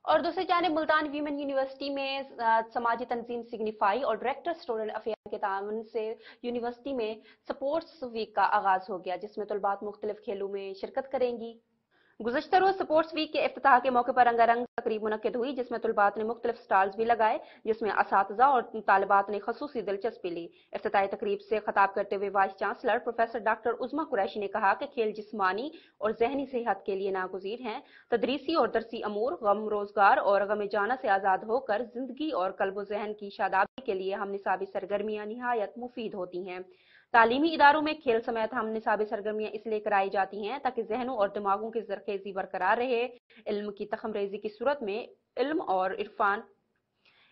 और दूसरी जानिब मुल्तान वीमेन यूनिवर्सिटी में समाजी तंजीम सिग्निफाई और डायरेक्टर स्टूडेंट अफेयर के ताउन से यूनिवर्सिटी में स्पोर्ट्स वीक का आगाज हो गया, जिसमें तलबात मुख्तलिफ खेलों में शिरकत करेंगी। गुज़श्ता रोज स्पोर्ट्स वीक के इफ्तिताह के मौके पर रंगारंग तकरीब मुनक्किद हुई, जिसमें तलबात ने मुख्तलिफ स्टॉल्स भी लगाए, जिसमें असातिज़ा और तालिबात ने खसूसी दिलचस्पी ली। इफ्तिताही तकरीब से खिताब करते हुए vice chancellor professor doctor उज़मा Qureshi ने कहा कि खेल जिस्मानी और जहनी सेहत के लिए नागुज़ीर हैं। तदरीसी और दरसी अमूर, गम रोजगार और गम जाना से आज़ाद होकर जिंदगी और कल्ब जहन की शादाबी के लिए हम निसाबी सरगर्मियाँ निहायत मुफीद होती हैं। तालीमी इदारों में खेल समेत हम निसाबी सरगर्मियाँ इसलिए कराई जाती हैं ताकि जहनों और दिमागों की जरखेजी बरकरार रहे। इल्म की तखमरेजी की सूरत में इल्म और इरफान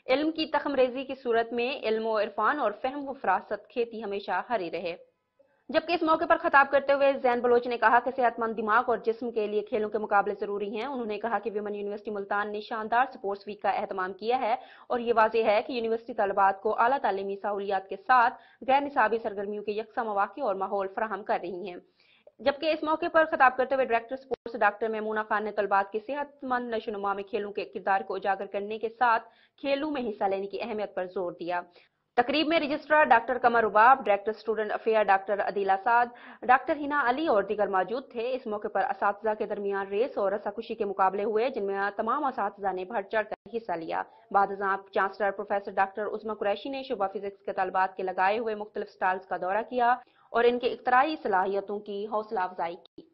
इल्म की तखमरेजी की सूरत में इल्म और इरफान और फहम व फरासत खेती हमेशा हरी रहे। जबकि इस मौके पर खिताब करते हुए जैन बलोच ने कहा कि सेहतमंद दिमाग और जिस्म के लिए खेलों के मुकाबले जरूरी हैं। उन्होंने कहा कि विमेन यूनिवर्सिटी मुल्तान ने शानदार स्पोर्ट्स वीक का एहतमाम किया है और ये वाज़ेह है कि यूनिवर्सिटी तलबात को आला तालीमी सहूलियात के साथ गैर निसाबी सरगर्मियों के यकसा मौके और माहौल फराहम कर रही हैं। जबकि इस मौके पर खिताब करते हुए director sports doctor Maimuna Khan ने तलबात की सेहतमंद नशोनुमा में खेलों के किरदार को उजागर करने के साथ खेलों में हिस्सा लेने की अहमियत पर जोर दिया। तकरीब में registrar doctor Qamar Rubab, director student affair doctor Adeela Saad, doctor Hina Ali और दीगर मौजूद थे। इस मौके पर असातिज़ा के दरमियान रेस और रस्साकुशी के मुकाबले हुए, जिनमें तमाम असातिज़ा ने बढ़ चढ़ कर हिस्सा लिया। बाद चांसलर प्रोफेसर डॉक्टर उज़मा कुरैशी ने शुबा फिजिक्स के तलबात के लगाए हुए मुख्तलिफ स्टॉल्स का दौरा किया और इनके इख्तराई सलाहियतों की हौसला अफजाई की।